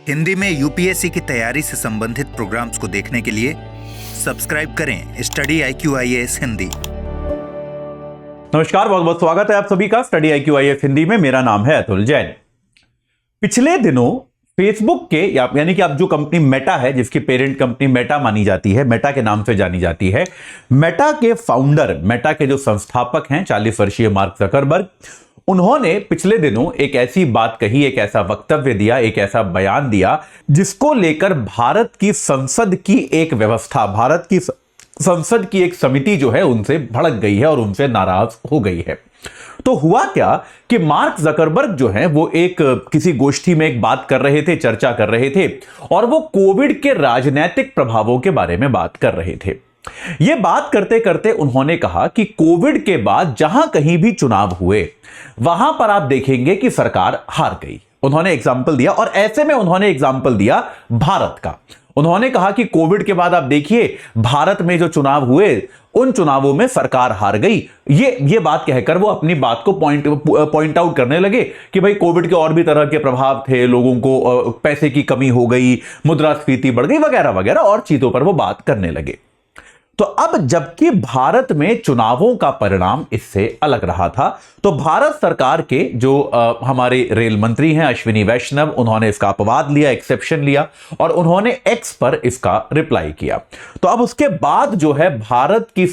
हिंदी में यूपीएससी की तैयारी से संबंधित प्रोग्राम्स को देखने के लिए सब्सक्राइब करें स्टडी IQ-IAS हिंदी। नमस्कार, बहुत बहुत स्वागत है आप सभी का स्टडी IQ-IAS हिंदी में। मेरा नाम है अतुल जैन। पिछले दिनों फेसबुक के यानी कि अब जो कंपनी मेटा है, जिसकी पेरेंट कंपनी मेटा मानी जाती है, मेटा के नाम से जानी जाती है, मेटा के फाउंडर, मेटा के जो संस्थापक हैं 40 वर्षीय मार्क जकरबर्ग, उन्होंने पिछले दिनों एक ऐसी बात कही, एक ऐसा वक्तव्य दिया, एक ऐसा बयान दिया जिसको लेकर भारत की संसद की एक व्यवस्था, भारत की संसद की एक समिति जो है उनसे भड़क गई है और उनसे नाराज हो गई है। तो हुआ क्या कि मार्क जकरबर्ग जो है वो एक किसी गोष्ठी में एक बात कर रहे थे, चर्चा कर रहे थे, और वो कोविड के राजनीतिक प्रभावों के बारे में बात कर रहे थे। ये बात करते करते उन्होंने कहा कि कोविड के बाद जहां कहीं भी चुनाव हुए वहां पर आप देखेंगे कि सरकार हार गई। उन्होंने एग्जाम्पल दिया, और ऐसे में उन्होंने एग्जाम्पल दिया भारत का। उन्होंने कहा कि कोविड के बाद आप देखिए भारत में जो चुनाव हुए उन चुनावों में सरकार हार गई। ये बात कहकर वो अपनी बात को पॉइंट आउट करने लगे कि भाई कोविड के और भी तरह के प्रभाव थे, लोगों को पैसे की कमी हो गई, मुद्रास्फीति बढ़ गई, वगैरह वगैरह और चीजों पर वो बात करने लगे। तो अब जबकि भारत में चुनावों का परिणाम इससे अलग रहा था, तो भारत सरकार के जो हमारे रेल मंत्री हैं अश्विनी वैष्णव, उन्होंने इसका अपवाद लिया, एक्सेप्शन लिया, और उन्होंने एक्स पर इसका रिप्लाई किया। तो अब उसके बाद जो है भारत की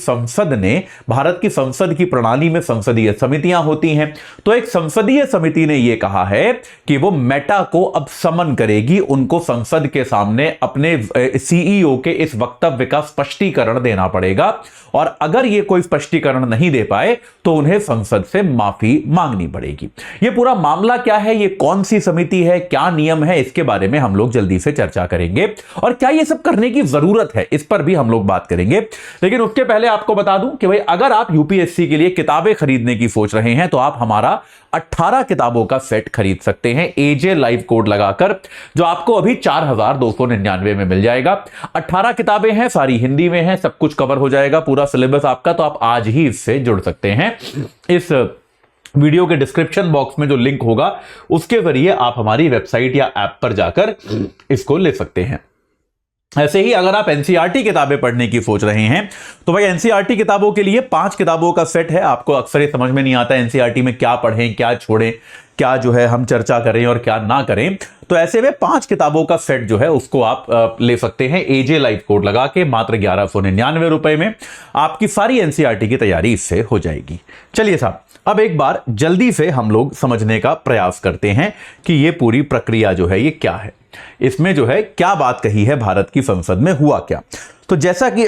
संसद की प्रणाली में संसदीय समितियां होती हैं। तो एक संसदीय समिति ने यह कहा है कि वो मेटा को अब समन करेगी, उनको संसद के सामने अपने CEO के इस वक्तव्य का स्पष्टीकरण देना पड़ेगा, और अगर ये कोई स्पष्टीकरण नहीं दे पाए तो उन्हें संसद से माफी मांगनी पड़ेगी। ये पूरा मामला क्या है, ये कौन सी समिति है, क्या नियम है, इसके बारे में हम लोग जल्दी से चर्चा करेंगे, और क्या ये सब करने की जरूरत है इस पर भी हम लोग बात करेंगे। लेकिन उसके पहले आपको बता दूं कि भाई अगर आप यूपीएससी के लिए किताबें खरीदने की सोच रहे हैं तो आप हमारा 18 किताबों का सेट खरीद सकते हैं AJ लाइव कोड लगाकर, जो आपको अभी 4299 में मिल जाएगा। 18 किताबें हैं, सारी हिंदी में हैं, सब कुछ कवर हो जाएगा, पूरा सिलेबस आपका। तो आप आज ही इससे जुड़ सकते हैं। इस वीडियो के डिस्क्रिप्शन बॉक्स में जो लिंक होगा उसके जरिए आप हमारी वेबसाइट या ऐप पर जाकर इसको ले सकते हैं। ऐसे ही अगर आप NCERT किताबें पढ़ने की सोच रहे हैं तो भाई NCERT किताबों के लिए 5 किताबों का सेट है। आपको अक्सर ये समझ में नहीं आता NCERT में क्या पढ़ें, क्या छोड़ें, क्या जो है हम चर्चा करें और क्या ना करें। तो ऐसे में 5 किताबों का सेट जो है उसको आप ले सकते हैं AJ लाइव कोड लगा के, मात्र 1199 रुपए में आपकी सारी NCERT की तैयारी इससे हो जाएगी। चलिए साहब, अब एक बार जल्दी से हम लोग समझने का प्रयास करते हैं कि ये पूरी प्रक्रिया जो है ये क्या है, इसमें जो है क्या बात कही है, भारत की संसद में हुआ क्या। तो जैसा कि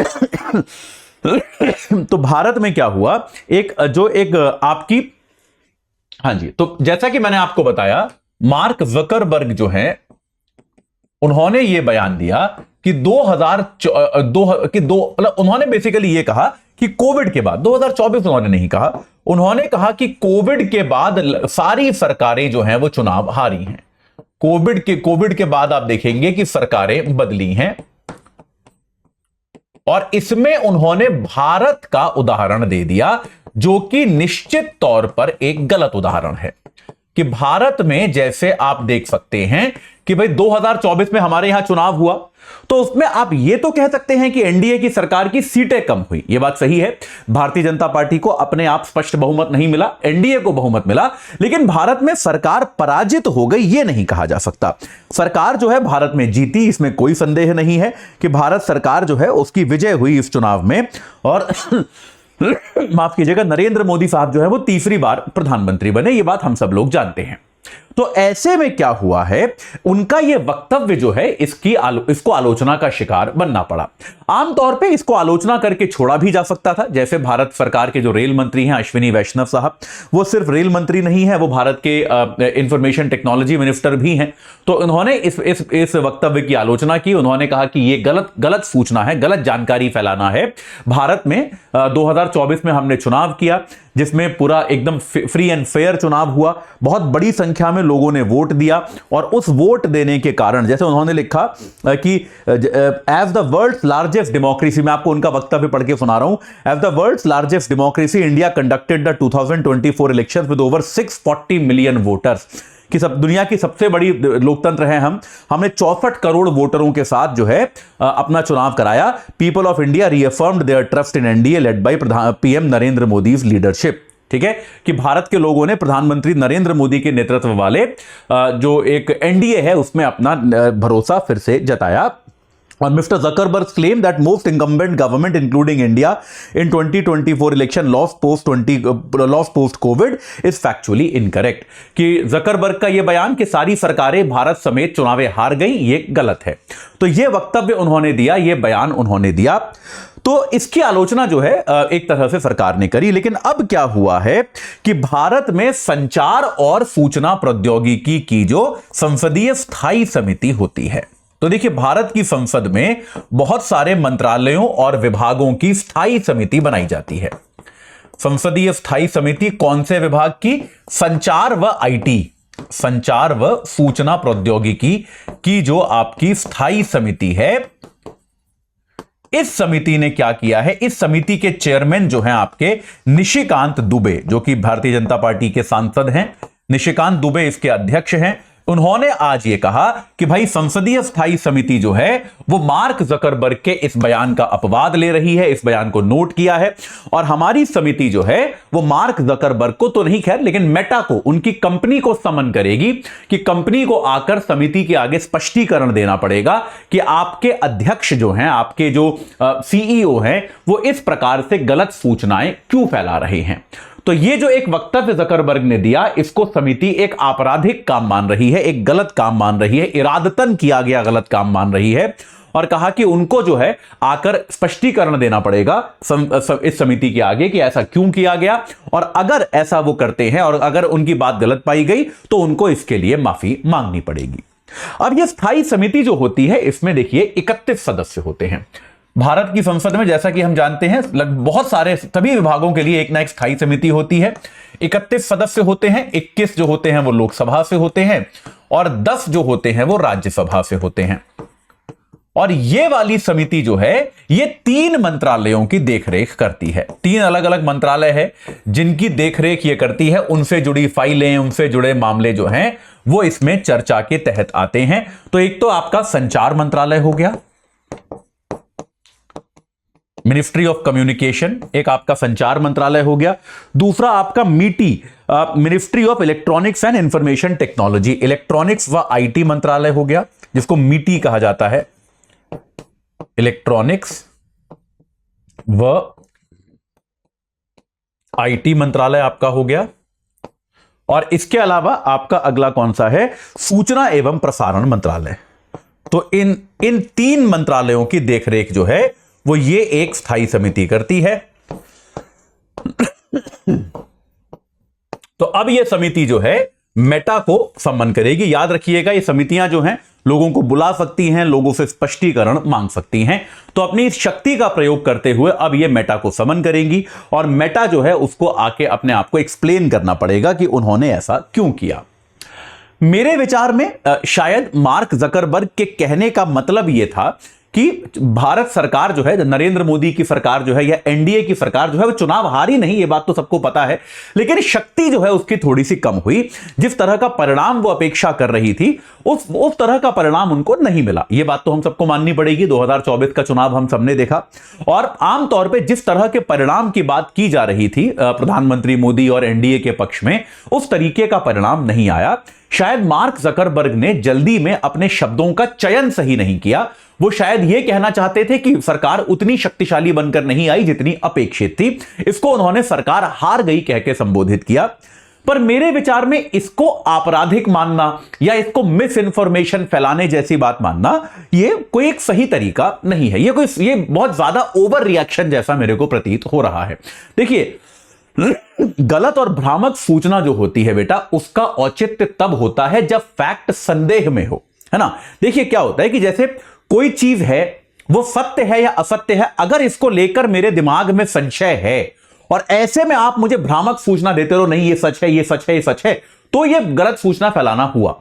तो भारत में क्या हुआ, आपकी, हाँ जी, तो जैसा कि मैंने आपको बताया, मार्क जकरबर्ग जो है उन्होंने ये बयान दिया कि उन्होंने बेसिकली ये कहा कि कोविड के बाद 2024 उन्होंने नहीं कहा, उन्होंने कहा कि कोविड के बाद सारी सरकारें जो हैं वो चुनाव हारी हैं। कोविड के बाद आप देखेंगे कि सरकारें बदली हैं, और इसमें उन्होंने भारत का उदाहरण दे दिया, जो कि निश्चित तौर पर एक गलत उदाहरण है। कि भारत में जैसे आप देख सकते हैं कि भाई 2024 में हमारे यहां चुनाव हुआ, तो उसमें आप ये तो कह सकते हैं कि एनडीए की सरकार की सीटें कम हुई, ये बात सही है। भारतीय जनता पार्टी को अपने आप स्पष्ट बहुमत नहीं मिला, एनडीए को बहुमत मिला, लेकिन भारत में सरकार पराजित हो गई ये नहीं कहा जा सकता। सरकार जो है भारत में जीती, इसमें कोई संदेह नहीं है कि भारत सरकार जो है उसकी विजय हुई इस चुनाव में, और माफ कीजिएगा, नरेंद्र मोदी साहब जो है वो तीसरी बार प्रधानमंत्री बने, ये बात हम सब लोग जानते हैं। तो ऐसे में क्या हुआ है, उनका यह वक्तव्य जो है इसको आलोचना का शिकार बनना पड़ा। आमतौर पे इसको आलोचना करके छोड़ा भी जा सकता था, जैसे भारत सरकार के जो रेल मंत्री हैं अश्विनी वैष्णव साहब, वो सिर्फ रेल मंत्री नहीं है, वो भारत के इंफॉर्मेशन टेक्नोलॉजी मिनिस्टर भी हैं। तो उन्होंने इस वक्तव्य की आलोचना की। उन्होंने कहा कि ये गलत सूचना है, गलत जानकारी फैलाना है। भारत में 2024 में हमने चुनाव किया जिसमें पूरा एकदम फ्री एंड फेयर चुनाव हुआ, बहुत बड़ी संख्या में लोगों ने वोट दिया, और उस वोट देने के कारण, जैसे उन्होंने लिखा कि as the world's largest democracy, मैं आपको उनका वक्तव्य पढ़ के सुना रहा हूं, as the world's largest democracy India conducted the 2024 elections with over 640 million voters, कि सब दुनिया की सबसे बड़ी लोकतंत्र है हमने 64 करोड़ वोटरों के साथ जो है अपना चुनाव कराया। People of India reaffirmed their trust in NDA led by PM Narendra Modi leadership. ठीक है, कि भारत के लोगों ने प्रधानमंत्री नरेंद्र मोदी के नेतृत्व वाले जो एक एनडीए है उसमें अपना भरोसा फिर से जताया। और mister Zuckerberg claim that most incumbent government including India in 2024 election lost post covid is factually incorrect. कि जकरबर्ग का यह बयान कि सारी सरकारें भारत समेत चुनावें हार गई, ये गलत है। तो यह वक्तव्य उन्होंने दिया, यह बयान उन्होंने दिया, तो इसकी आलोचना जो है एक तरह से सरकार ने करी। लेकिन अब क्या हुआ है कि भारत में संचार और सूचना प्रौद्योगिकी की जो संसदीय स्थायी समिति होती है, तो देखिए भारत की संसद में बहुत सारे मंत्रालयों और विभागों की स्थायी समिति बनाई जाती है। संसदीय स्थायी समिति कौन से विभाग की? संचार व आईटी, संचार व सूचना प्रौद्योगिकी की जो आपकी स्थायी समिति है, इस समिति ने क्या किया है? इस समिति के चेयरमैन जो हैं आपके निशिकांत दुबे, जो कि भारतीय जनता पार्टी के सांसद हैं, निशिकांत दुबे इसके अध्यक्ष हैं। उन्होंने आज ये कहा कि भाई संसदीय स्थायी समिति जो है वो मार्क जकरबर्ग के इस बयान का अपवाद ले रही है, इस बयान को नोट किया है, और हमारी समिति जो है वो मार्क जकरबर्ग को तो नहीं, खैर, लेकिन मेटा को, उनकी कंपनी को समन करेगी कि कंपनी को आकर समिति के आगे स्पष्टीकरण देना पड़ेगा कि आपके अध्यक्ष जो हैं, आपके जो सीईओ हैं, वो इस प्रकार से गलत सूचनाएं क्यों फैला रहे हैं। तो ये जो एक वक्तव्य जकरबर्ग ने दिया, इसको समिति एक आपराधिक काम मान रही है, एक गलत काम मान रही है, इरादतन किया गया गलत काम मान रही है, और कहा कि उनको जो है आकर स्पष्टीकरण देना पड़ेगा इस समिति के आगे कि ऐसा क्यों किया गया, और अगर ऐसा वो करते हैं और अगर उनकी बात गलत पाई गई तो उनको इसके लिए माफी मांगनी पड़ेगी। अब ये स्थायी समिति जो होती है, इसमें देखिए 31 सदस्य होते हैं। भारत की संसद में जैसा कि हम जानते हैं बहुत सारे सभी विभागों के लिए एक ना एक स्थायी समिति होती है। 31 सदस्य होते हैं, 21 जो होते हैं वो लोकसभा से होते हैं और 10 जो होते हैं वो राज्यसभा से होते हैं। और ये वाली समिति जो है ये 3 मंत्रालयों की देखरेख करती है। 3 अलग अलग मंत्रालय है जिनकी देखरेख ये करती है, उनसे जुड़ी फाइलें, उनसे जुड़े मामले जो हैं वो इसमें चर्चा के तहत आते हैं। तो एक तो आपका संचार मंत्रालय हो गया, मिनिस्ट्री ऑफ कम्युनिकेशन, एक आपका संचार मंत्रालय हो गया। दूसरा आपका मीटी, ministry of electronics and information technology, electronics व आईटी मंत्रालय हो गया, जिसको मीटी कहा जाता है, इलेक्ट्रॉनिक्स व आईटी मंत्रालय आपका हो गया। और इसके अलावा आपका अगला कौन सा है? सूचना एवं प्रसारण मंत्रालय। तो इन 3 मंत्रालयों की देखरेख जो है वो ये एक स्थायी समिति करती है। तो अब ये समिति जो है मेटा को सम्मन करेगी। याद रखिएगा ये समितियां जो हैं लोगों को बुला सकती हैं, लोगों से स्पष्टीकरण मांग सकती हैं। तो अपनी शक्ति का प्रयोग करते हुए अब ये मेटा को समन करेंगी और मेटा जो है उसको आके अपने आप को एक्सप्लेन करना पड़ेगा कि उन्होंने ऐसा क्यों किया। मेरे विचार में शायद मार्क जकरबर्ग के कहने का मतलब यह था कि भारत सरकार जो है, नरेंद्र मोदी की सरकार जो है या एनडीए की सरकार जो है वो चुनाव हारी नहीं, ये बात तो सबको पता है, लेकिन शक्ति जो है उसकी थोड़ी सी कम हुई। जिस तरह का परिणाम वो अपेक्षा कर रही थी उस तरह का परिणाम उनको नहीं मिला। ये बात तो हम सबको माननी पड़ेगी। 2024 का चुनाव हम सबने देखा और आमतौर पर जिस तरह के परिणाम की बात की जा रही थी प्रधानमंत्री मोदी और एनडीए के पक्ष में, उस तरीके का परिणाम नहीं आया। शायद मार्क जकरबर्ग ने जल्दी में अपने शब्दों का चयन सही नहीं किया। वो शायद यह कहना चाहते थे कि सरकार उतनी शक्तिशाली बनकर नहीं आई जितनी अपेक्षित थी। इसको उन्होंने सरकार हार गई कह के संबोधित किया। पर मेरे विचार में इसको आपराधिक मानना या इसको मिस इंफॉर्मेशन फैलाने जैसी बात मानना ये कोई एक सही तरीका नहीं है। ये बहुत ज्यादा ओवर रिएक्शन जैसा मेरे को प्रतीत हो रहा है। देखिए, गलत और भ्रामक सूचना जो होती है बेटा, उसका औचित्य तब होता है जब फैक्ट संदेह में हो, है ना। देखिए क्या होता है कि जैसे कोई चीज है वो सत्य है या असत्य है, अगर इसको लेकर मेरे दिमाग में संशय है और ऐसे में आप मुझे भ्रामक सूचना देते रहो, नहीं ये सच है, ये सच है, ये सच है, तो ये गलत सूचना फैलाना हुआ।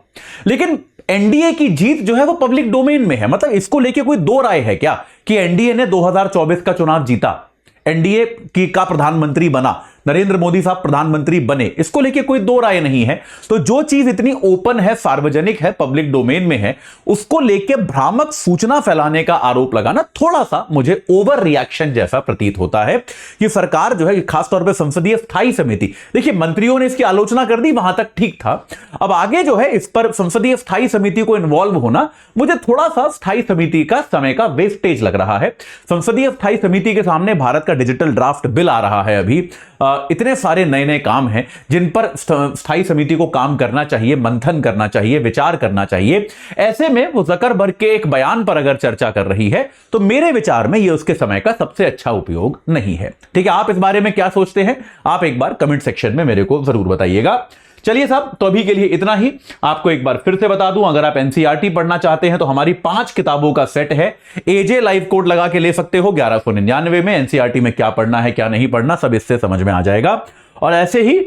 लेकिन एनडीए की जीत जो है वो पब्लिक डोमेन में है। मतलब इसको लेके कोई दो राय है क्या कि एनडीए ने 2024 का चुनाव जीता, एनडीए की का प्रधानमंत्री बना, नरेंद्र मोदी साहब प्रधानमंत्री बने, इसको लेके कोई दो राय नहीं है। तो जो चीज इतनी ओपन है, सार्वजनिक है, पब्लिक डोमेन में है, उसको लेके भ्रामक सूचना फैलाने का आरोप लगाना थोड़ा सा मुझे ओवर रिएक्शन जैसा प्रतीत होता है। कि सरकार जो है, खासतौर पर संसदीय स्थायी समिति, देखिए मंत्रियों ने इसकी आलोचना कर दी, वहां तक ठीक था। अब आगे जो है इस पर संसदीय स्थायी समिति को इन्वॉल्व होना मुझे थोड़ा सा स्थायी समिति का समय का वेस्टेज लग रहा है। संसदीय स्थायी समिति के सामने भारत का डिजिटल ड्राफ्ट बिल आ रहा है अभी, इतने सारे नए नए काम हैं जिन पर स्थायी समिति को काम करना चाहिए, मंथन करना चाहिए, विचार करना चाहिए। ऐसे में वो ज़करबर्ग के एक बयान पर अगर चर्चा कर रही है तो मेरे विचार में ये उसके समय का सबसे अच्छा उपयोग नहीं है। ठीक है, आप इस बारे में क्या सोचते हैं, आप एक बार कमेंट सेक्शन में मेरे को जरूर बताइएगा। चलिए साहब, तो अभी के लिए इतना ही। आपको एक बार फिर से बता दूं, अगर आप एनसीईआरटी पढ़ना चाहते हैं तो हमारी 5 किताबों का सेट है। एजे लाइव कोड लगा के ले सकते हो 1199 में। एनसीईआरटी में क्या पढ़ना है क्या नहीं पढ़ना सब इससे समझ में आ जाएगा। और ऐसे ही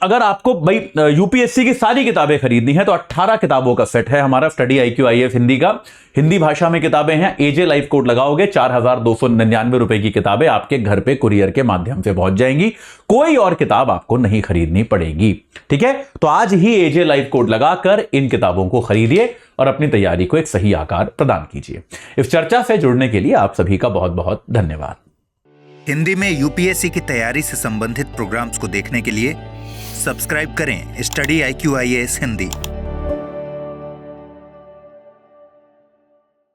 अगर आपको भाई यूपीएससी की सारी किताबें खरीदनी है तो 18 किताबों का सेट है हमारा स्टडी IQ IAS हिंदी का। हिंदी भाषा में किताबें हैं। एजे लाइव कोड लगाओगे 4299 रुपए की किताबें आपके घर पे कुरियर के माध्यम से पहुंच जाएंगी। कोई और किताब आपको नहीं खरीदनी पड़ेगी। ठीक है, तो आज ही एजे लाइव कोड लगाकर इन किताबों को खरीदिए और अपनी तैयारी को एक सही आकार प्रदान कीजिए। इस चर्चा से जुड़ने के लिए आप सभी का बहुत बहुत धन्यवाद। हिंदी में यूपीएससी की तैयारी से संबंधित प्रोग्राम्स को देखने के लिए सब्सक्राइब करें स्टडी IQ IAS हिंदी।